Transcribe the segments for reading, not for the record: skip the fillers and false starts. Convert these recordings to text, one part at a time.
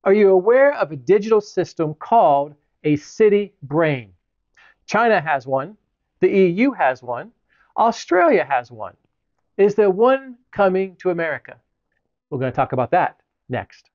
Are you aware of a digital system called a city brain? China has one. The EU has one. Australia has one. Is there one coming to America? We're going to talk about that next.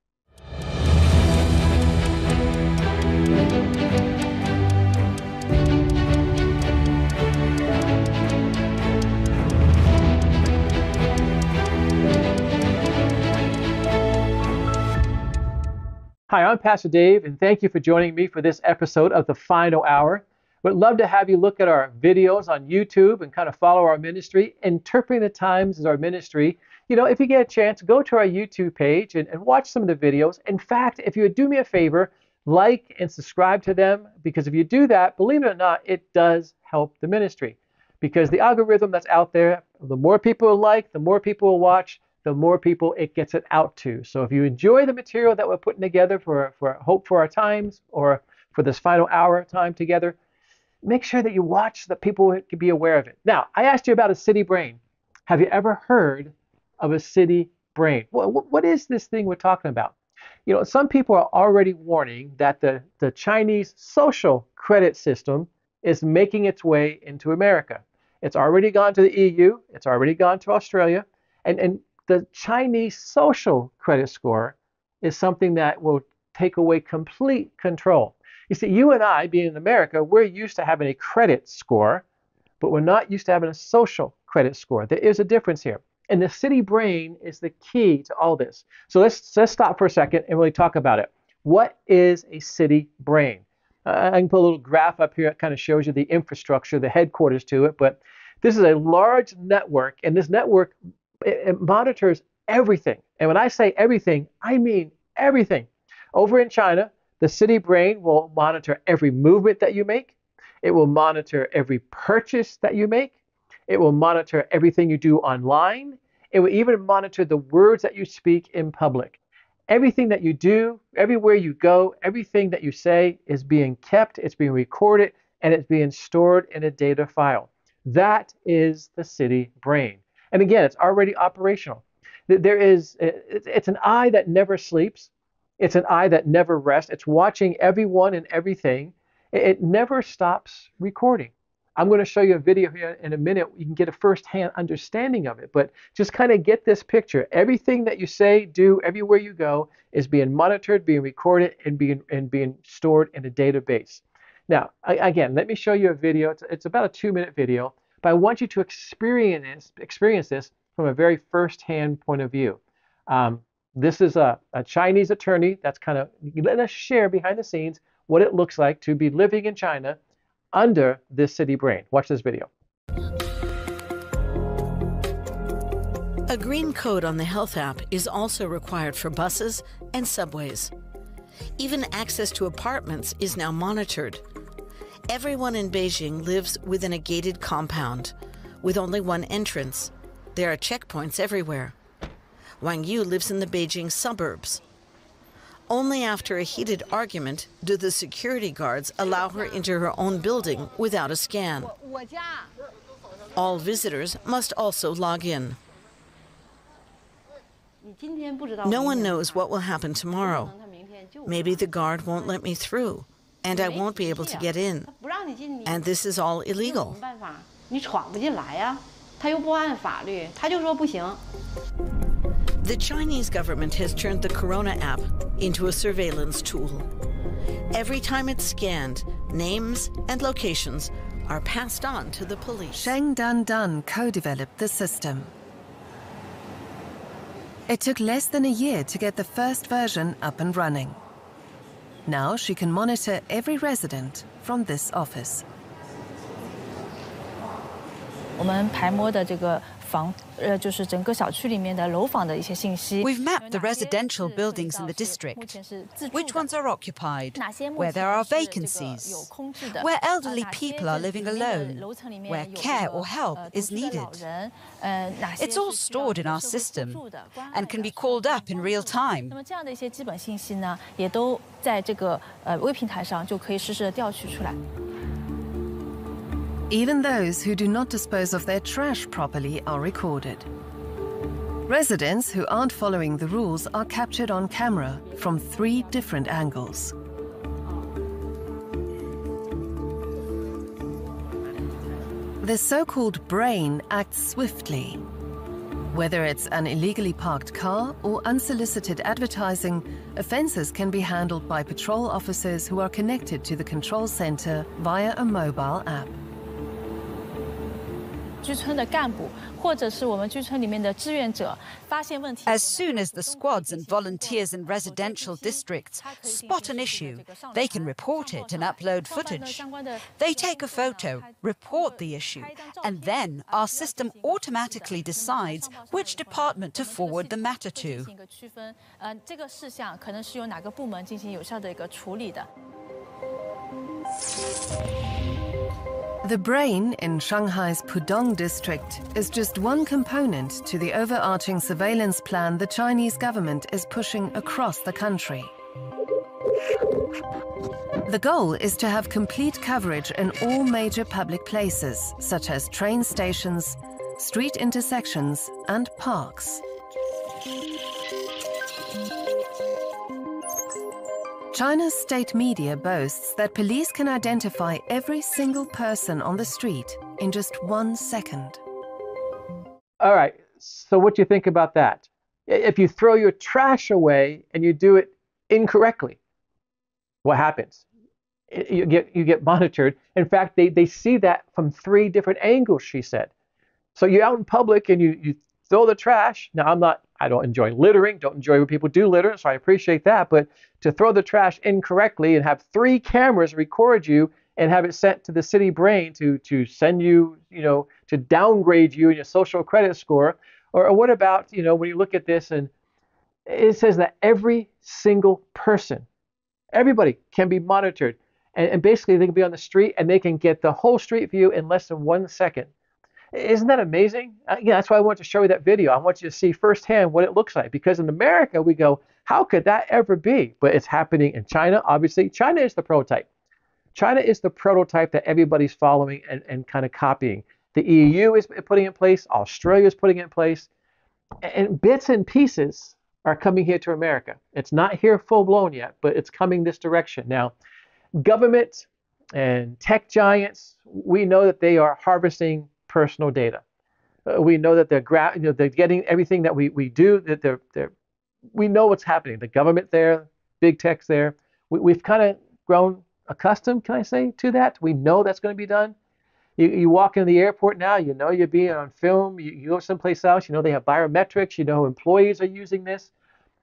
Hi, I'm Pastor Dave, and thank you for joining me for this episode of The Final Hour. We'd love to have you look at our videos on YouTube and kind of follow our ministry. Interpreting the Times is our ministry. You know, if you get a chance, go to our YouTube page and watch some of the videos. In fact, if you would do me a favor, like and subscribe to them, because if you do that, believe it or not, it does help the ministry. Because the algorithm that's out there, the more people like, the more people will watch, the more people it gets it out to. So if you enjoy the material that we're putting together for Hope for Our Times or for this final hour time together, make sure that you watch so that people can be aware of it. Now, I asked you about a city brain. Have you ever heard of a city brain? What is this thing we're talking about? You know, some people are already warning that the Chinese social credit system is making its way into America. It's already gone to the EU. It's already gone to Australia. And the Chinese social credit score is something that will take away complete control. You see, you and I, being in America, we're used to having a credit score, but we're not used to having a social credit score. There is a difference here. And the city brain is the key to all this. So let's stop for a second and really talk about it. What is a city brain? I can put a little graph up here that kind of shows you the infrastructure, the headquarters to it. But this is a large network, and this network it monitors everything. And when I say everything, I mean everything. Over in China, the city brain will monitor every movement that you make. It will monitor every purchase that you make. It will monitor everything you do online. It will even monitor the words that you speak in public. Everything that you do, everywhere you go, everything that you say is being kept, it's being recorded, and it's being stored in a data file. That is the city brain. And again, it's already operational. It's an eye that never sleeps. It's an eye that never rests. It's watching everyone and everything. It never stops recording. I'm going to show you a video here in a minute. You can get a first-hand understanding of it, but just kind of get this picture. Everything that you say, do, everywhere you go is being monitored, being recorded, and being stored in a database. Now, again, let me show you a video. It's about a 2-minute video. But I want you to experience this from a very first-hand point of view. This is a Chinese attorney that's kind of letting us share behind the scenes what it looks like to be living in China under this city brain. Watch this video. A green code on the health app is also required for buses and subways. Even access to apartments is now monitored. Everyone in Beijing lives within a gated compound, with only one entrance. There are checkpoints everywhere. Wang Yu lives in the Beijing suburbs. Only after a heated argument do the security guards allow her into her own building without a scan. All visitors must also log in. No one knows what will happen tomorrow. Maybe the guard won't let me through, and I won't be able to get in. And this is all illegal. The Chinese government has turned the Corona app into a surveillance tool. Every time it's scanned, names and locations are passed on to the police. Sheng Dan co-developed the system. It took less than a year to get the first version up and running. Now she can monitor every resident from this office. We've mapped the residential buildings in the district. Which ones are occupied? Where there are vacancies? Where elderly people are living alone? Where care or help is needed? It's all stored in our system and can be called up in real time. Even those who do not dispose of their trash properly are recorded. Residents who aren't following the rules are captured on camera from 3 different angles. The so-called brain acts swiftly. Whether it's an illegally parked car or unsolicited advertising, offences can be handled by patrol officers who are connected to the control center via a mobile app. As soon as the squads and volunteers in residential districts spot an issue, they can report it and upload footage. They take a photo, report the issue, and then our system automatically decides which department to forward the matter to. The brain in Shanghai's Pudong district is just one component to the overarching surveillance plan the Chinese government is pushing across the country. The goal is to have complete coverage in all major public places, such as train stations, street intersections, and parks. China's state media boasts that police can identify every single person on the street in just 1 second. All right, so what do you think about that? If you throw your trash away and you do it incorrectly, what happens? You get monitored. In fact, they see that from 3 different angles, she said. So you're out in public and you throw the trash. Now, I don't enjoy littering, don't enjoy when people do litter, so I appreciate that. But to throw the trash incorrectly and have 3 cameras record you and have it sent to the city brain to send you, to downgrade you in your social credit score. Or what about, when you look at this and it says that every single person, everybody can be monitored. And basically they can be on the street and they can get the whole street view in less than 1 second. Isn't that amazing? That's why I want to show you that video. I want you to see firsthand what it looks like. Because in America, we go, how could that ever be? But it's happening in China. Obviously, China is the prototype. China is the prototype that everybody's following and kind of copying. The EU is putting in place. Australia is putting it in place. And bits and pieces are coming here to America. It's not here full blown yet, but it's coming this direction. Now, government and tech giants, we know that they are harvesting personal data. We know that they're getting everything that we do. That we know what's happening. The government there, big tech's there. We've kind of grown accustomed, can I say, to that. We know that's going to be done. You walk into the airport now, you're being on film. You go someplace else, they have biometrics. Employees are using this.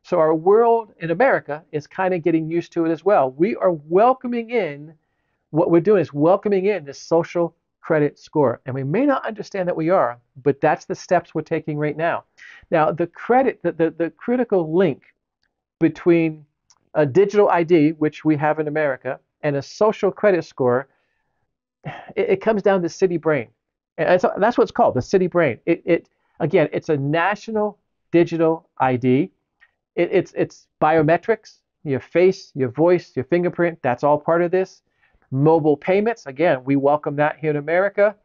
So our world in America is kind of getting used to it as well. We are welcoming in, what we're doing is welcoming in this social credit score. And we may not understand that we are, but that's the steps we're taking right now. Now, the critical link between a digital ID, which we have in America, and a social credit score, it comes down to city brain. And that's what it's called, the city brain. Again, it's a national digital ID. It's biometrics, your face, your voice, your fingerprint, that's all part of this. Mobile payments, again, we welcome that here in America.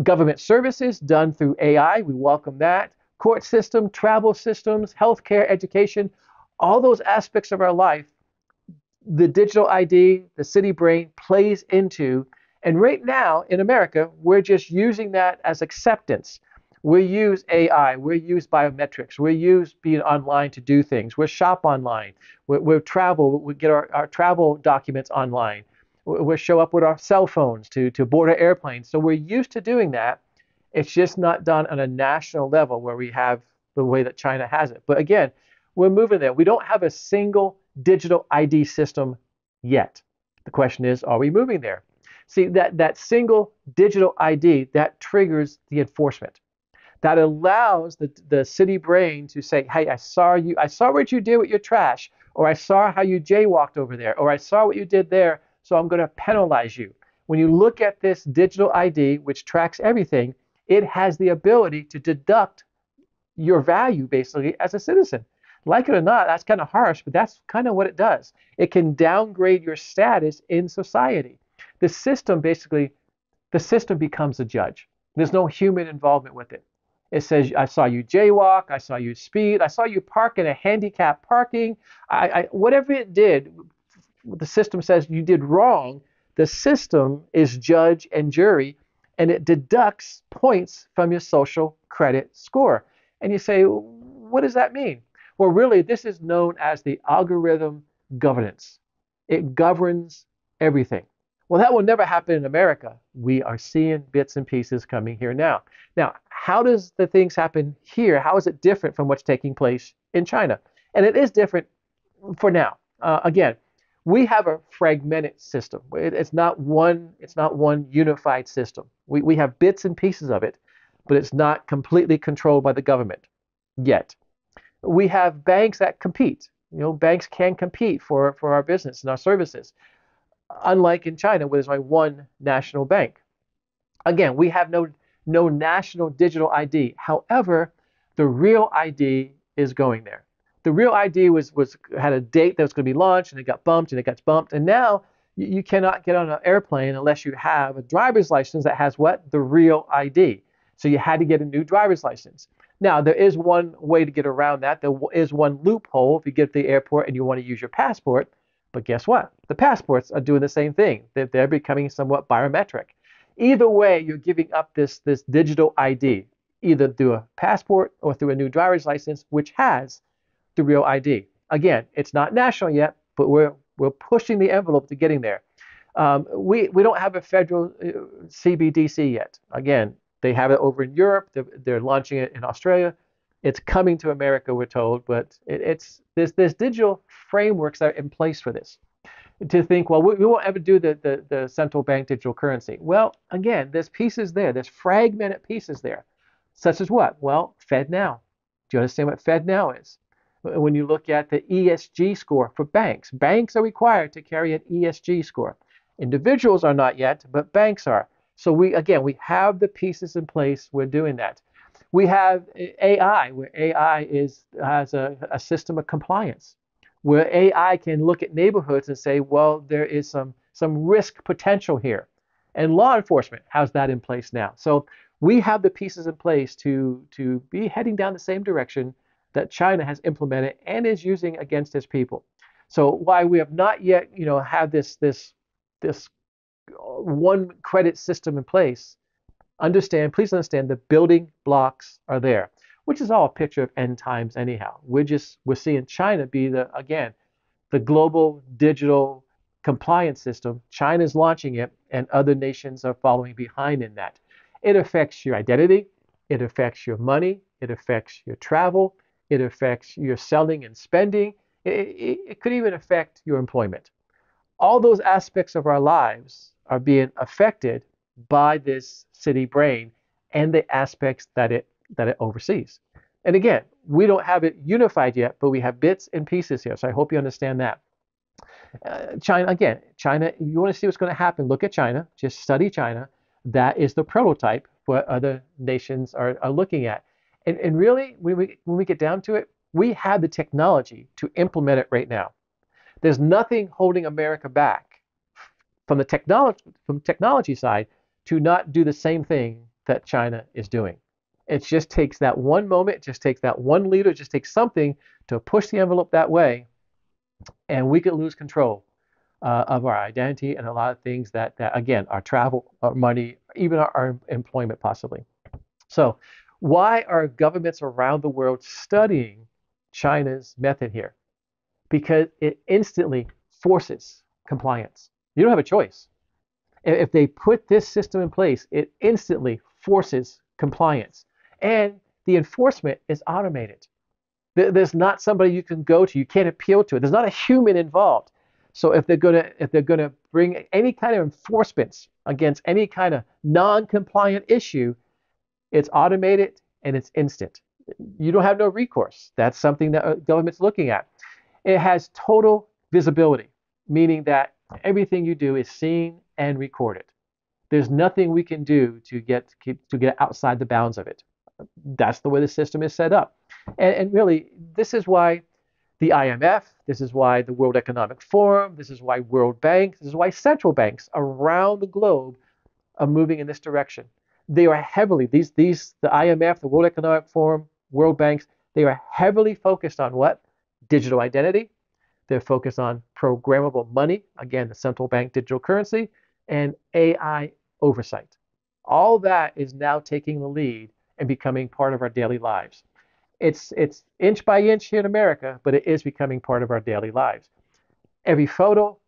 Government services done through AI, we welcome that. Court system, travel systems, healthcare, education, all those aspects of our life, the digital ID, the city brain plays into. And right now in America, we're just using that as acceptance. We use AI, we use biometrics, we use being online to do things. We shop online, we travel, we get our travel documents online. We show up with our cell phones to board an airplane. So we're used to doing that. It's just not done on a national level where we have the way that China has it. But again, we're moving there. We don't have a single digital ID system yet. The question is, are we moving there? See, that single digital ID, that triggers the enforcement. That allows the city brain to say, hey, I saw what you did with your trash, or I saw how you jaywalked over there, or I saw what you did there, so I'm going to penalize you. When you look at this digital ID, which tracks everything, it has the ability to deduct your value, basically, as a citizen. Like it or not, that's kind of harsh, but that's kind of what it does. It can downgrade your status in society. The system becomes a judge. There's no human involvement with it. It says, I saw you jaywalk, I saw you speed, I saw you park in a handicapped parking. Whatever it did, the system says you did wrong. The system is judge and jury, and it deducts points from your social credit score. And you say, what does that mean? Well, really, this is known as the algorithm governance. It governs everything. Well, that will never happen in America. We are seeing bits and pieces coming here now. Now, how does the things happen here? How is it different from what's taking place in China? And it is different for now. Again, we have a fragmented system. It's not one unified system. We have bits and pieces of it, but it's not completely controlled by the government yet. We have banks that compete. Banks can compete for our business and our services, unlike in China, where there's only one national bank. Again, we have no national digital ID. However, the real ID is going there. The real ID had a date that was going to be launched, and it got bumped, and it got bumped, and now you cannot get on an airplane unless you have a driver's license that has what? The real ID. So you had to get a new driver's license. Now, there is one way to get around that. There is one loophole if you get to the airport and you want to use your passport. But guess what? The passports are doing the same thing. They're becoming somewhat biometric. Either way, you're giving up this digital ID, either through a passport or through a new driver's license, which has the real ID. Again, it's not national yet, but we're pushing the envelope to getting there. We don't have a federal CBDC yet. Again, they have it over in Europe. They're launching it in Australia. It's coming to America, we're told, but there's digital frameworks that are in place for this. To think, well, we won't ever do the central bank digital currency. Well, again, there's pieces there. There's fragmented pieces there, such as what? Well, FedNow. Do you understand what FedNow is? When you look at the ESG score for banks, banks are required to carry an ESG score. Individuals are not yet, but banks are. So we have the pieces in place. We're doing that. We have AI, where AI has a system of compliance, where AI can look at neighborhoods and say, well, there is some risk potential here. And law enforcement has that in place now. So we have the pieces in place to be heading down the same direction that China has implemented and is using against its people. So while we have not yet, have this one credit system in place, please understand the building blocks are there, which is all a picture of end times anyhow. We're seeing China be the global digital compliance system. China's launching it, and other nations are following behind in that. It affects your identity, it affects your money, it affects your travel, it affects your selling and spending. It could even affect your employment. All those aspects of our lives are being affected by this city brain and the aspects that it oversees. And again, we don't have it unified yet, but we have bits and pieces here. So I hope you understand that. China, you want to see what's going to happen, look at China, just study China. That is the prototype for what other nations are looking at. And really, when we get down to it, we have the technology to implement it right now. There's nothing holding America back from the technology side to not do the same thing that China is doing. It just takes that one moment, it just takes that one leader, it just takes something to push the envelope that way, and we could lose control of our identity and a lot of things that again, our travel, our money, even our employment possibly. So why are governments around the world studying China's method here? Because it instantly forces compliance. You don't have a choice. If they put this system in place, it instantly forces compliance. And the enforcement is automated. There's not somebody you can go to. You can't appeal to it. There's not a human involved. So if they're gonna bring any kind of enforcements against any kind of non-compliant issue, it's automated and it's instant. You don't have no recourse. That's something that a government's looking at. It has total visibility, meaning that everything you do is seen and recorded. There's nothing we can do to get outside the bounds of it. That's the way the system is set up. And really, this is why the IMF, this is why the World Economic Forum, this is why World Bank, this is why central banks around the globe are moving in this direction. They are heavily, the IMF, the World Economic Forum, World Banks, they are heavily focused on what? Digital identity. They're focused on programmable money, again, the central bank digital currency, and AI oversight. All that is now taking the lead and becoming part of our daily lives. It's inch by inch here in America, but it is becoming part of our daily lives. Every photo,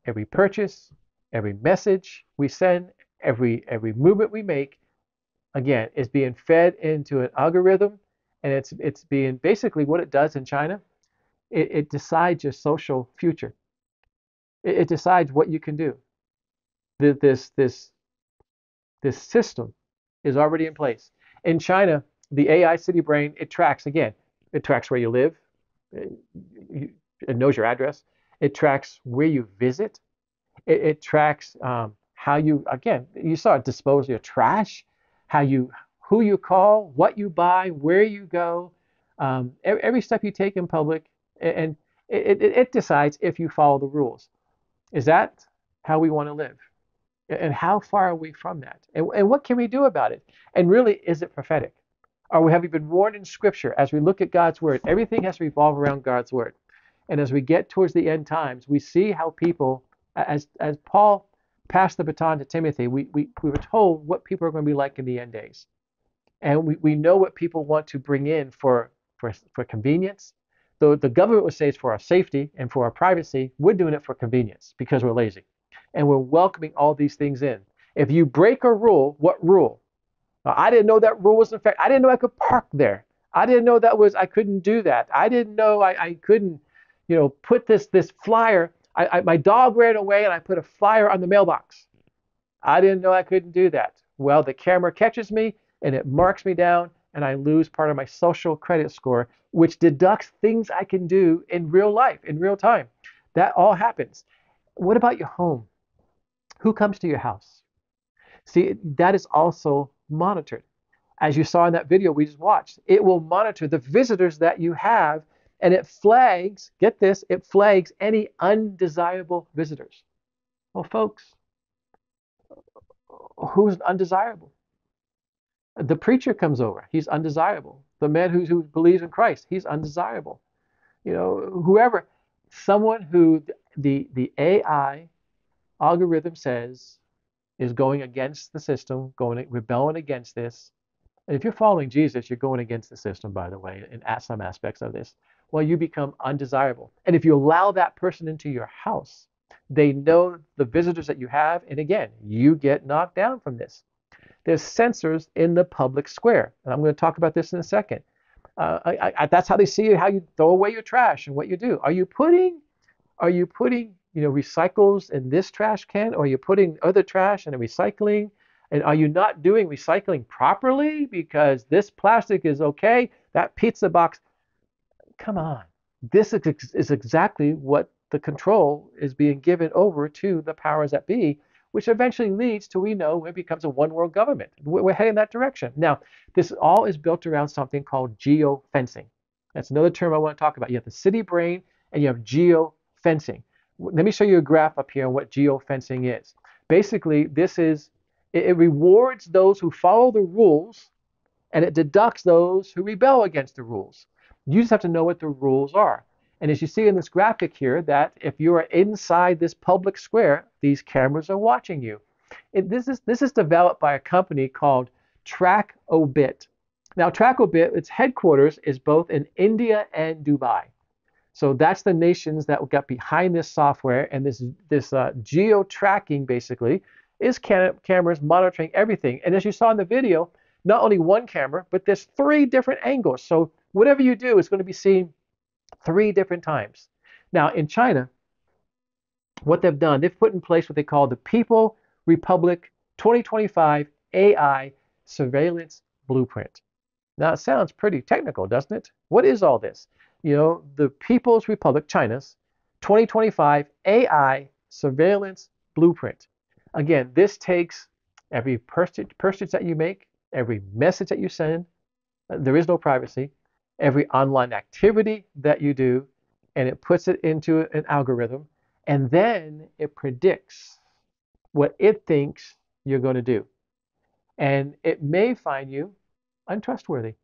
every purchase, every message we send, every movement we make, again, is being fed into an algorithm, and it's being basically what it does in China. It decides your social future. It decides what you can do. This system is already in place. In China, the AI city brain, it tracks, again, it tracks where you live, it knows your address, it tracks where you visit, it tracks how you, again, you saw it dispose of your trash, who you call, what you buy, where you go, every step you take in public, and it decides if you follow the rules. Is that how we want to live? And how far are we from that? And what can we do about it? And really, is it prophetic? Have we been warned in Scripture as we look at God's Word? Everything has to revolve around God's Word. And as we get towards the end times, we see how people, as Paul passed the baton to Timothy, we were told what people are going to be like in the end days. And we know what people want to bring in for convenience. Though the government would say it's for our safety and for our privacy, we're doing it for convenience because we're lazy. And we're welcoming all these things in. If you break a rule, what rule? Now, I didn't know that rule was in fact. I didn't know I could park there. I didn't know I couldn't do that. I didn't know I couldn't, put this flyer. My dog ran away and I put a flyer on the mailbox. I didn't know I couldn't do that. Well, the camera catches me and it marks me down and I lose part of my social credit score, which deducts things I can do in real life, in real time. That all happens. What about your home? Who comes to your house? See, that is also monitored. As you saw in that video we just watched, it will monitor the visitors that you have, and it flags, get this, it flags any undesirable visitors. Well, folks, who's undesirable? The preacher comes over, he's undesirable. The man who believes in Christ, he's undesirable. Whoever, someone who the AI algorithm says is going against the system, rebelling against this. And if you're following Jesus, you're going against the system, by the way, in some aspects of this. Well, you become undesirable. And if you allow that person into your house, they know the visitors that you have. And again, you get knocked down from this. There's sensors in the public square. And I'm going to talk about this in a second. That's how they see how you throw away your trash and what you do. Are you putting recycles in this trash can, or are you putting other trash in a recycling? And are you not doing recycling properly because this plastic is okay? That pizza box, come on. This is exactly what the control is being given over to the powers that be, which eventually leads to, it becomes a one world government. We're heading that direction. Now, this all is built around something called geofencing. That's another term I want to talk about. You have the city brain and you have geofencing. Let me show you a graph up here on what geofencing is. Basically, it rewards those who follow the rules and it deducts those who rebel against the rules. You just have to know what the rules are. And as you see in this graphic here, that if you are inside this public square, these cameras are watching you. This is developed by a company called TrackObit. Now, TrackObit, its headquarters is both in India and Dubai. So that's the nations that got behind this software, and this geo-tracking basically is cameras monitoring everything. And as you saw in the video, not only one camera, but there's 3 different angles. So whatever you do is going to be seen 3 different times. Now in China, what they've done, they've put in place what they call the People Republic 2025 AI Surveillance Blueprint. Now it sounds pretty technical, doesn't it? What is all this? The People's Republic, China's 2025 AI Surveillance Blueprint. Again, this takes every purchase that you make, every message that you send, there is no privacy, every online activity that you do, and it puts it into an algorithm, and then it predicts what it thinks you're going to do. and it may find you untrustworthy.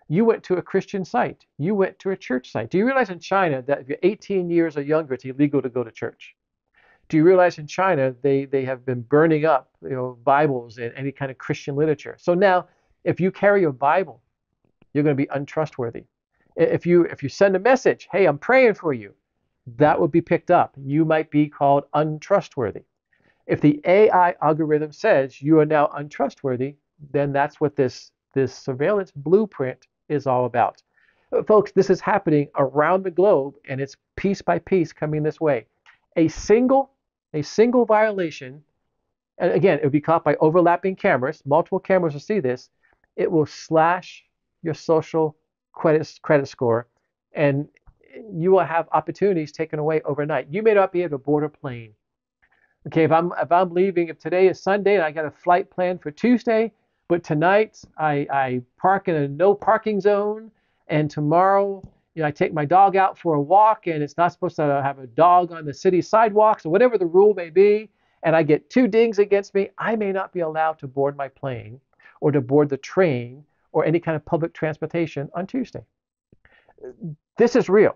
You went to a Christian site. You went to a church site. Do you realize in China that if you're 18 years or younger, it's illegal to go to church? Do you realize in China they have been burning up, Bibles and any kind of Christian literature? So now, if you carry a Bible, you're going to be untrustworthy. If you send a message, hey, I'm praying for you, that would be picked up. You might be called untrustworthy. If the AI algorithm says you are now untrustworthy, then that's what this surveillance blueprint is all about. Folks, this is happening around the globe, and it's piece by piece coming this way. A single violation, and again, it would be caught by overlapping cameras. Multiple cameras will see this. It will slash your social credit score, and you will have opportunities taken away overnight. You may not be able to board a plane. Okay, if I'm leaving, if today is Sunday and I got a flight planned for Tuesday, but tonight I park in a no parking zone, and tomorrow I take my dog out for a walk, and it's not supposed to have a dog on the city sidewalks or whatever the rule may be, and I get 2 dings against me, I may not be allowed to board my plane or to board the train or any kind of public transportation on Tuesday. This is real.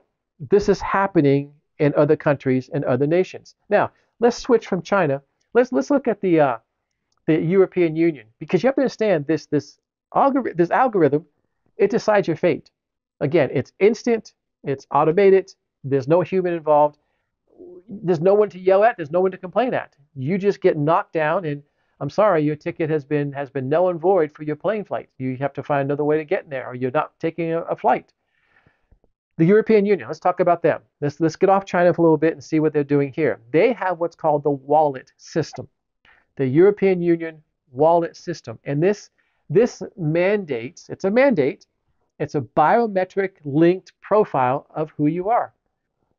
This is happening in other countries and other nations. Now, let's switch from China. Let's look at the European Union, because you have to understand this algorithm, it decides your fate. Again, it's instant, it's automated, there's no human involved, there's no one to yell at, there's no one to complain at. You just get knocked down, and I'm sorry, your ticket has been null and void for your plane flight. You have to find another way to get in there, or you're not taking a flight. The European Union, let's talk about them. Let's get off China for a little bit and see what they're doing here. They have what's called the wallet system, the European Union wallet system. And this mandates, it's a mandate, it's a biometric linked profile of who you are.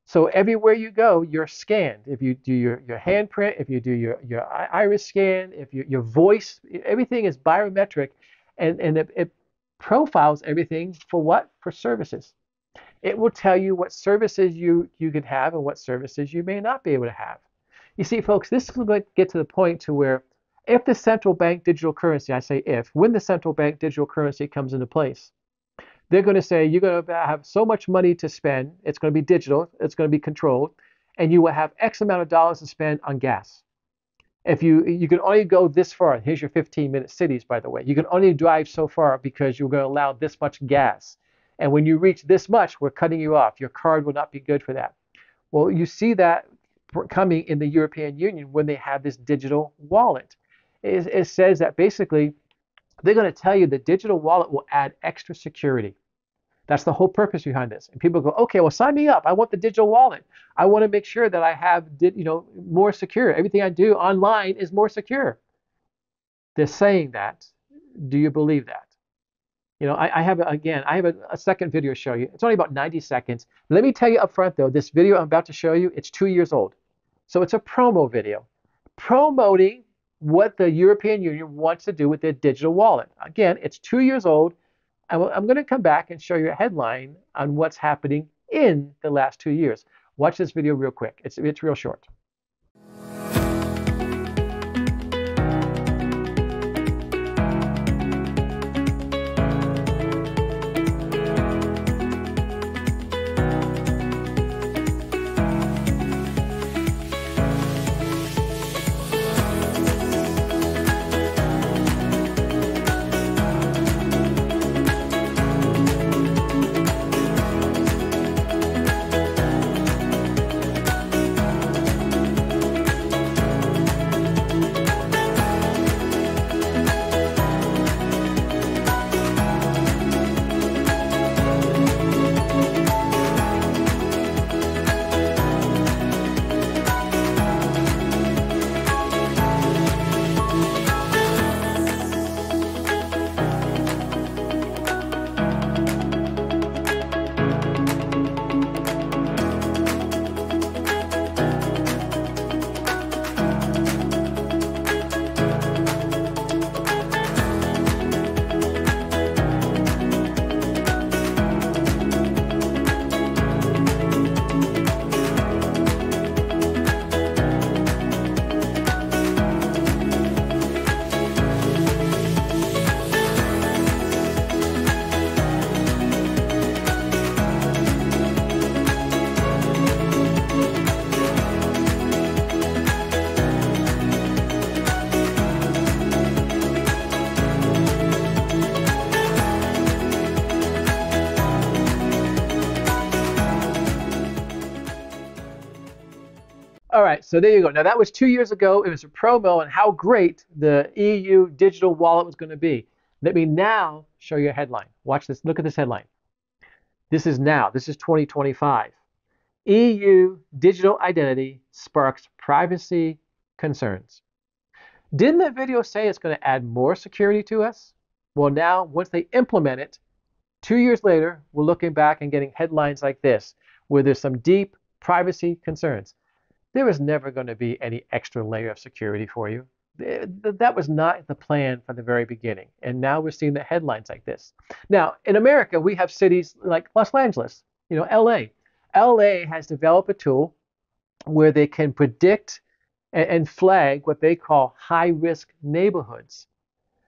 So everywhere you go, you're scanned. If you do your handprint, if you do your iris scan, if your voice, everything is biometric, and it profiles everything for what? For services. It will tell you what services you can have and what services you may not be able to have. You see, folks, this is going to get to the point to where if the central bank digital currency, I say when the central bank digital currency comes into place, they're going to say you're going to have so much money to spend, it's going to be digital, it's going to be controlled, and you will have X amount of dollars to spend on gas. If you can only go this far, here's your 15-minute cities, by the way. You can only drive so far because you're going to allow this much gas. And when you reach this much, we're cutting you off. Your card will not be good for that. Well, you see that coming in the European Union when they have this digital wallet. It says that basically they're going to tell you the digital wallet will add extra security. That's the whole purpose behind this. And people go, okay, well, sign me up. I want the digital wallet. I want to make sure that I have, more secure. Everything I do online is more secure. They're saying that. Do you believe that? I have a second video to show you. It's only about 90 seconds. Let me tell you up front, though, this video I'm about to show you, it's 2 years old. So it's a promo video promoting what the European Union wants to do with their digital wallet. Again, it's 2 years old. I'm going to come back and show you a headline on what's happening in the last 2 years. Watch this video real quick. It's real short. All right, so there you go. Now that was 2 years ago. It was a promo on how great the EU digital wallet was going to be. Let me now show you a headline. Watch this. Look at this headline. This is now. This is 2025. EU digital identity sparks privacy concerns. Didn't that video say it's going to add more security to us? Well, now, once they implement it, 2 years later, we're looking back and getting headlines like this, where there's some deep privacy concerns. There was never going to be any extra layer of security for you. That was not the plan from the very beginning. And now we're seeing the headlines like this. Now, in America, we have cities like Los Angeles, LA. LA has developed a tool where they can predict and flag what they call high-risk neighborhoods.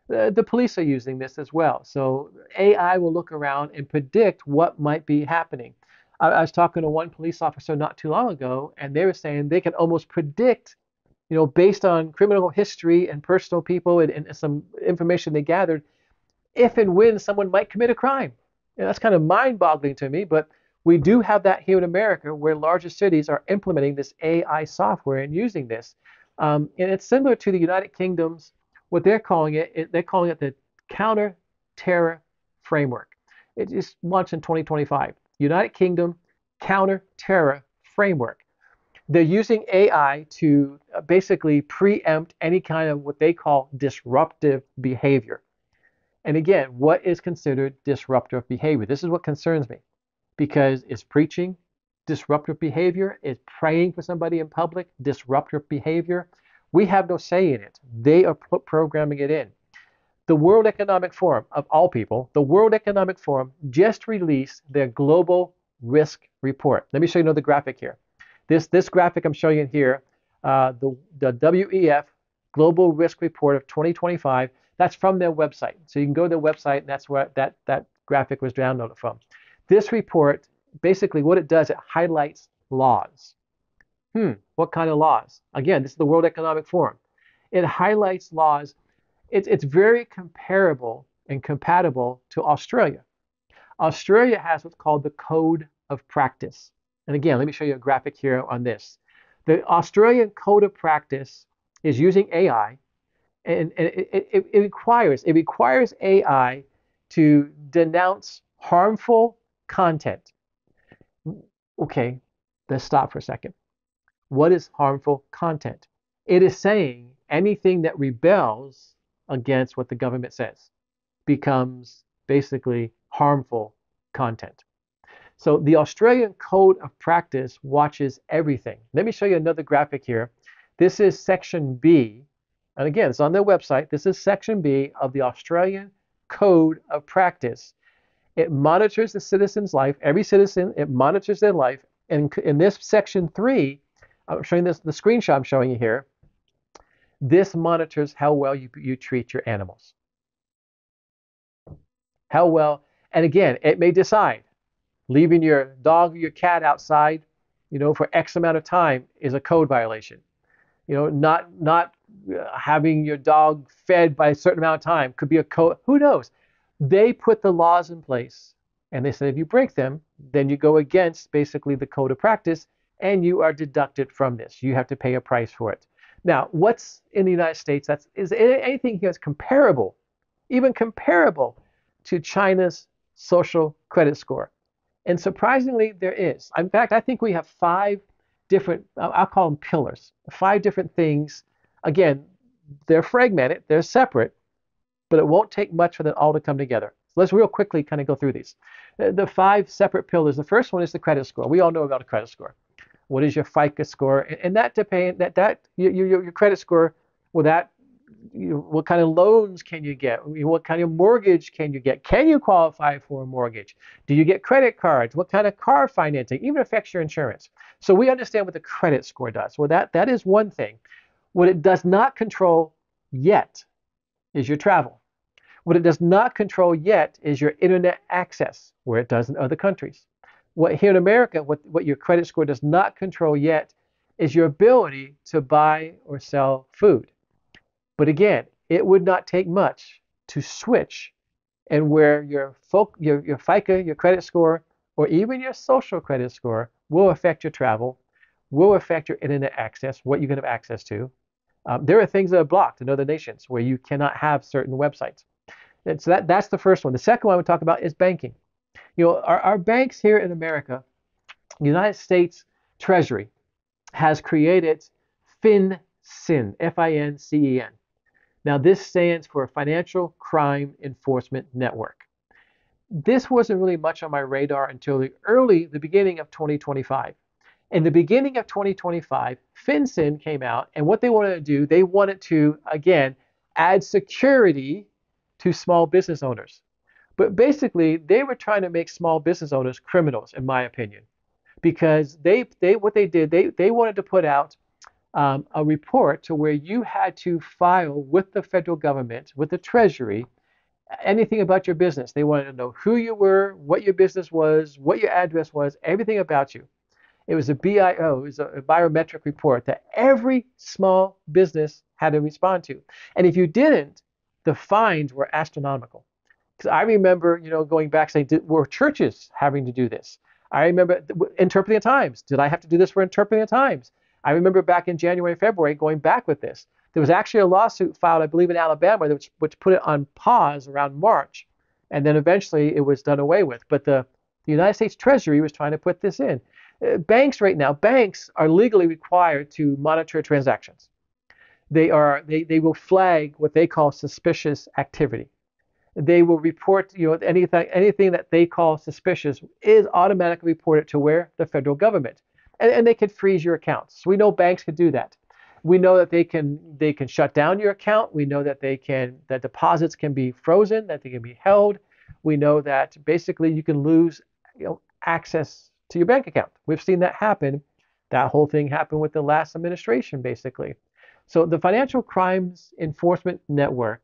The police are using this as well. So AI will look around and predict what might be happening. I was talking to one police officer not too long ago, and they were saying they can almost predict, based on criminal history and personal people and some information they gathered, if and when someone might commit a crime. That's kind of mind-boggling to me, but we do have that here in America where larger cities are implementing this AI software and using this. And it's similar to the United Kingdom's, what they're calling it the Counter-Terror Framework. It just launched in 2025. United Kingdom Counter-Terror Framework. They're using AI to basically preempt any kind of what they call disruptive behavior. And again, what is considered disruptive behavior? This is what concerns me, because is preaching disruptive behavior? Is praying for somebody in public disruptive behavior? We have no say in it. They are programming it in. The World Economic Forum, of all people, the World Economic Forum just released their Global Risk Report. Let me show you another graphic here. This graphic I'm showing you here, the WEF Global Risk Report of 2025, that's from their website. So you can go to their website, and that's where that graphic was downloaded from. This report, basically what it does, it highlights laws. What kind of laws? Again, this is the World Economic Forum. It highlights laws. It's very comparable and compatible to Australia. Australia has what's called the Code of Practice. And again, let me show you a graphic here on this. The Australian Code of Practice is using AI, and it requires AI to denounce harmful content. Okay, let's stop for a second. What is harmful content? It is saying anything that rebels against what the government says becomes basically harmful content. So the Australian Code of Practice watches everything. Let me show you another graphic here. This is Section B. And again, it's on their website. This is Section B of the Australian Code of Practice. It monitors the citizen's life. Every citizen, it monitors their life. And in this Section 3, I'm showing this, the screenshot I'm showing you here. This monitors how well you treat your animals. How well, and again, it may decide leaving your dog or your cat outside, for X amount of time is a code violation. Not having your dog fed by a certain amount of time could be a code. Who knows? They put the laws in place, and they say if you break them, then you go against basically the code of practice, and you are deducted from this. You have to pay a price for it. Now, what's in the United States? Is anything here that's comparable, even comparable to China's social credit score? And surprisingly, there is. In fact, I think we have 5 different, I'll call them pillars, 5 different things. Again, they're fragmented, they're separate, but it won't take much for them all to come together. So let's real quickly kind of go through these. The 5 separate pillars. The first one is the credit score. We all know about a credit score. What is your FICO score? And that depends, your credit score, what kind of loans can you get? What kind of mortgage can you get? Can you qualify for a mortgage? Do you get credit cards? What kind of car financing? Even affects your insurance. So we understand what the credit score does. Well, that is one thing. What it does not control yet is your travel. What it does not control yet is your internet access, where it does in other countries. What here in America, what your credit score does not control yet is your ability to buy or sell food. But again, it would not take much to switch, and where your FICO, your credit score, or even your social credit score will affect your travel. will affect your internet access, what you can have access to. There are things that are blocked in other nations where you cannot have certain websites. And so that's the first one. The second one I would talk about is banking. Our banks here in America, the United States Treasury has created FinCEN, F-I-N-C-E-N. Now, this stands for Financial Crime Enforcement Network. This wasn't really much on my radar until the beginning of 2025. In the beginning of 2025, FinCEN came out, and what they wanted to do, they wanted to, again, add security to small business owners. But basically, they were trying to make small business owners criminals, in my opinion, because they wanted to put out a report to where you had to file with the federal government, with the Treasury, anything about your business. They wanted to know who you were, what your business was, what your address was, everything about you. It was a BIO, it was a biometric report that every small business had to respond to. And if you didn't, the fines were astronomical. Because I remember, going back saying, were churches having to do this? I remember interpreting the times. Did I have to do this for interpreting the times? I remember back in January, February, going back with this. There was actually a lawsuit filed, I believe, in Alabama, which put it on pause around March. And then eventually it was done away with. But the United States Treasury was trying to put this in. Banks right now, banks are legally required to monitor transactions. They will flag what they call suspicious activity. They will report, anything that they call suspicious is automatically reported to where? The federal government. And they can freeze your accounts. So we know banks can do that. We know that they can shut down your account. We know that that deposits can be frozen, that they can be held. We know that basically you can lose, access to your bank account. We've seen that happen. That whole thing happened with the last administration, basically. So the Financial Crimes Enforcement Network,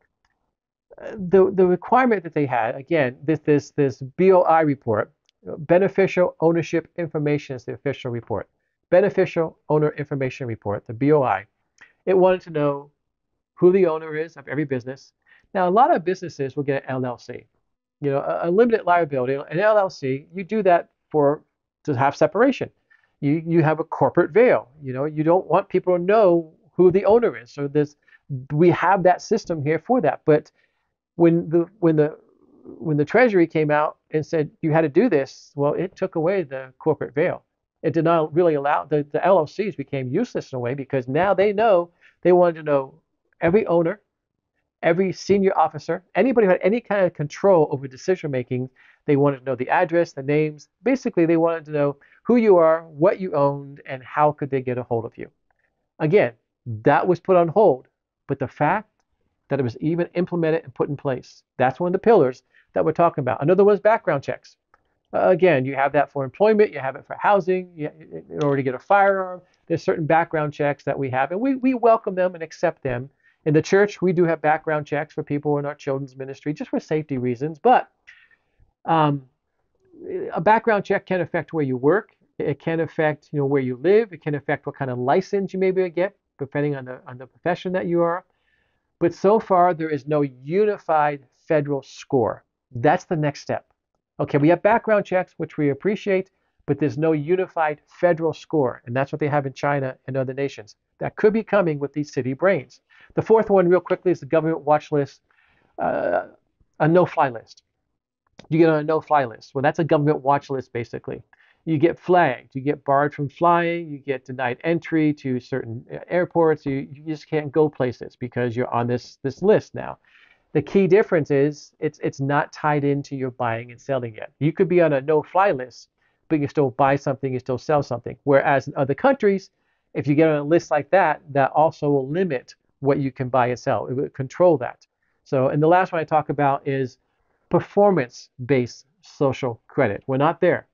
the requirement that they had, again, this BOI report, Beneficial Ownership Information is the official report. Beneficial Owner Information Report, the BOI. It wanted to know who the owner is of every business. Now, a lot of businesses will get an LLC, a limited liability, an LLC. You do that to have separation. You have a corporate veil. You don't want people to know who the owner is. So we have that system here for that. But when the Treasury came out and said you had to do this, well, it took away the corporate veil. It did not really allow the LLCs became useless in a way because now they wanted to know every owner, every senior officer, anybody who had any kind of control over decision making. They wanted to know the address, the names. Basically, they wanted to know who you are, what you owned, and how could they get a hold of you. Again, that was put on hold. But the fact that it was even implemented and put in place, that's one of the pillars that we're talking about. Another one is background checks. Again, you have that for employment, you have it for housing, in order to get a firearm. There's certain background checks that we have, and we welcome them and accept them. In the church, we do have background checks for people in our children's ministry, just for safety reasons. But a background check can affect where you work. It can affect, where you live. It can affect what kind of license you may be able to get, depending on the profession that you are. But so far, there is no unified federal score. That's the next step. Okay, we have background checks, which we appreciate, but there's no unified federal score. And that's what they have in China and other nations. That could be coming with these city brains. The fourth one, real quickly, is the government watch list, a no-fly list. You get on a no-fly list. Well, that's a government watch list, basically. You get flagged. You get barred from flying. You get denied entry to certain airports. You just can't go places because you're on this list now. The key difference is it's not tied into your buying and selling yet. You could be on a no-fly list, but you still buy something, you still sell something. Whereas in other countries, if you get on a list like that, that also will limit what you can buy and sell. It will control that. So, and the last one I talk about is performance-based social credit. We're not there,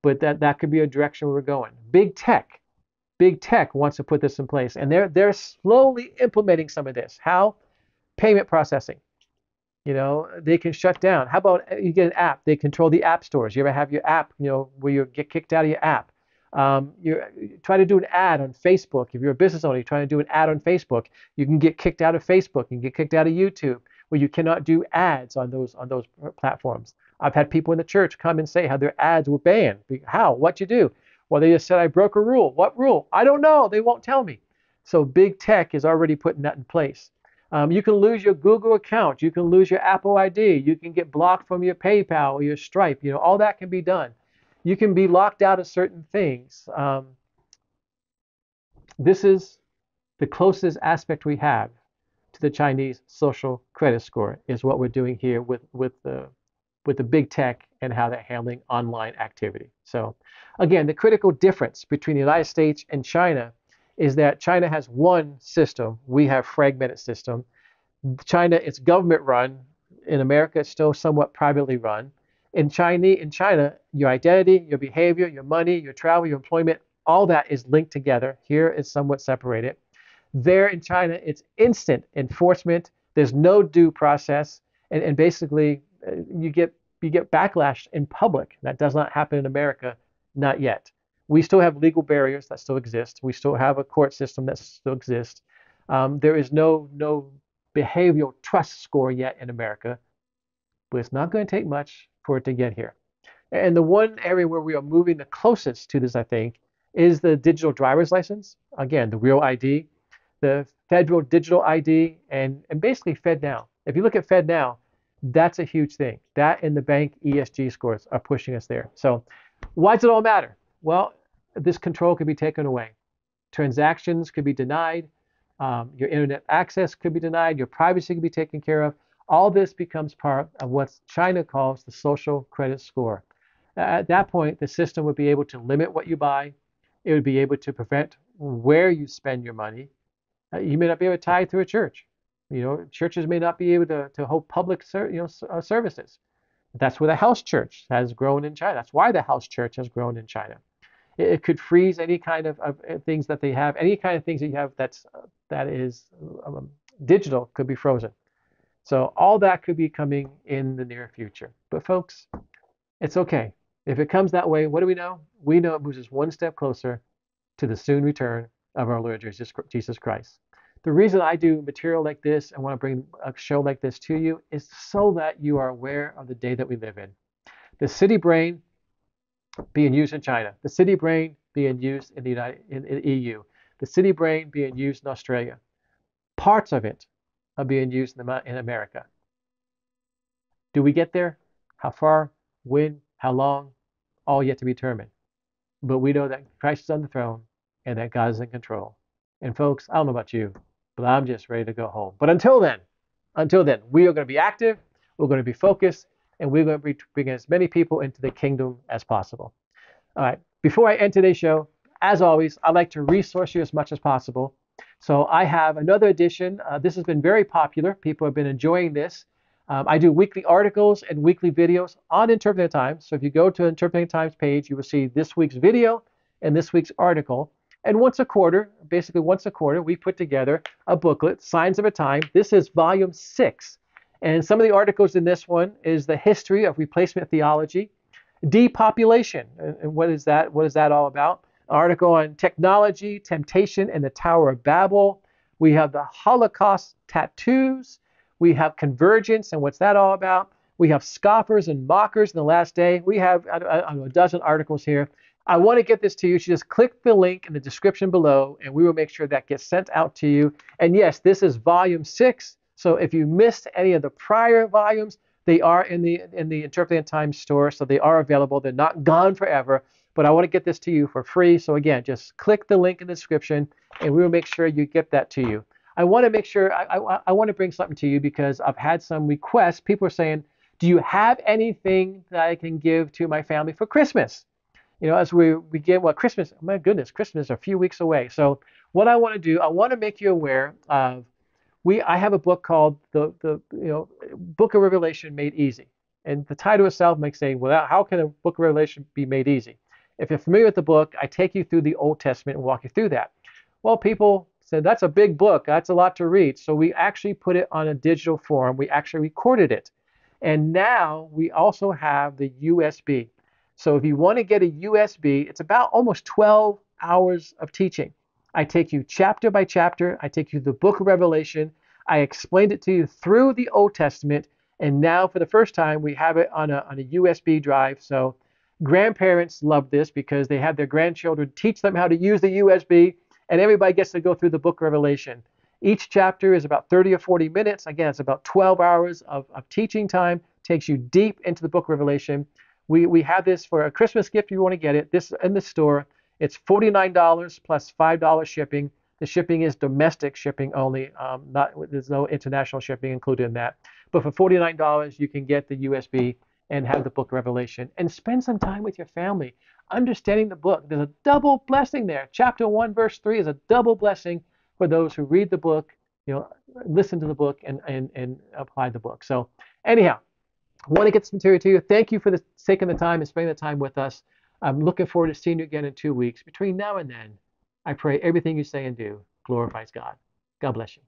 but that could be a direction we're going. Big tech wants to put this in place, and they're slowly implementing some of this. How? Payment processing. They can shut down. How about you get an app? They control the app stores. You ever have your app, where you get kicked out of your app? You try to do an ad on Facebook. If you're a business owner, you're trying to do an ad on Facebook, you can get kicked out of Facebook. You can get kicked out of YouTube, where you cannot do ads on those platforms. I've had people in the church come and say how their ads were banned. How? What you do? Well, they just said I broke a rule. What rule? I don't know. They won't tell me. So big tech is already putting that in place. You can lose your Google account. You can lose your Apple ID. You can get blocked from your PayPal or your Stripe. All that can be done. You can be locked out of certain things. This is the closest aspect we have to the Chinese social credit score is what we're doing here with the big tech and how they're handling online activity. So again, the critical difference between the United States and China is that China has one system. We have fragmented system. China, it's government run. In America, it's still somewhat privately run. In China, your identity, your behavior, your money, your travel, your employment, all that is linked together. Here it's somewhat separated. There in China, it's instant enforcement. There's no due process, and basically you get backlash in public. That does not happen in America, not yet. We still have legal barriers that still exist. We still have a court system that still exists. There is no behavioral trust score yet in America, but it's not going to take much for it to get here. And the one area where we are moving the closest to this, I think, is the digital driver's license. Again, the real ID, the federal digital ID, and basically FedNow. If you look at FedNow, that's a huge thing. That and the bank ESG scores are pushing us there. So why does it all matter? Well, this control could be taken away. Transactions could be denied. Your internet access could be denied. Your privacy could be taken care of. All this becomes part of what China calls the social credit score. At that point, the system would be able to limit what you buy. It would be able to prevent where you spend your money. You may not be able to tithe to a church. Churches may not be able to hold public services. That's where the house church has grown in China. That's why the house church has grown in China. It could freeze any kind of things that they have. Any kind of things that you have that is digital could be frozen. So all that could be coming in the near future. But folks, it's okay. If it comes that way, what do we know? We know it moves us one step closer to the soon return of our Lord Jesus Christ. The reason I do material like this and want to bring a show like this to you is so that you are aware of the day that we live in. The city brain being used in China, the city brain being used in the EU, the city brain being used in Australia. Parts of it are being used in America. Do we get there? How far? When? How long? All yet to be determined. But we know that Christ is on the throne and that God is in control. And folks, I don't know about you, but I'm just ready to go home. But until then, we are going to be active, we're going to be focused, and we're going to be bringing as many people into the kingdom as possible. All right, before I end today's show, as always, I'd like to resource you as much as possible. So I have another edition. This has been very popular. People have been enjoying this. I do weekly articles and weekly videos on Interpreting Times. So if you go to the Interpreting Times page, you will see this week's video and this week's article. And once a quarter, we put together a booklet, Signs of a Time. This is volume 6. And some of the articles in this one is the history of replacement theology, depopulation. And what is that? What is that all about? Article on technology, temptation, and the Tower of Babel. We have the Holocaust tattoos. We have convergence, and what's that all about? We have scoffers and mockers in the last day. We have a dozen articles here. I want to get this to you. You should just click the link in the description below, and we will make sure that gets sent out to you. And yes, this is volume 6. So if you missed any of the prior volumes, they are in the Interpreting Times store, so they are available. They're not gone forever. But I want to get this to you for free. So again, just click the link in the description, and we will make sure you get that to you. I want to make sure, I want to bring something to you because I've had some requests. People are saying, do you have anything that I can give to my family for Christmas? As we begin, Christmas, my goodness, Christmas is a few weeks away. So what I want to do, I want to make you aware of, I have a book called the Book of Revelation Made Easy. And the title itself makes saying, well, how can a Book of Revelation be made easy? If you're familiar with the book, I take you through the Old Testament and walk you through that. Well, people said, that's a big book. That's a lot to read. So we actually put it on a digital form. We actually recorded it. And now we also have the USB. So if you want to get a USB, it's about almost 12 hours of teaching. I take you chapter by chapter. I take you the book of Revelation. I explained it to you through the Old Testament. And now for the first time, we have it on a USB drive. So Grandparents love this because they have their grandchildren teach them how to use the USB, and everybody gets to go through the book of Revelation. Each chapter is about 30 or 40 minutes. Again, it's about 12 hours of teaching time, takes you deep into the book of Revelation. We have this for a Christmas gift if you want to get it. This in the store. It's $49 plus $5 shipping. The shipping is domestic shipping only. There's no international shipping included in that. But for $49, you can get the USB and have the book of Revelation and spend some time with your family, understanding the book. There's a double blessing there. Chapter 1, verse 3 is a double blessing for those who read the book, listen to the book and apply the book. So anyhow, I want to get this material to you. Thank you for taking the time and spending the time with us. I'm looking forward to seeing you again in 2 weeks. Between now and then, I pray everything you say and do glorifies God. God bless you.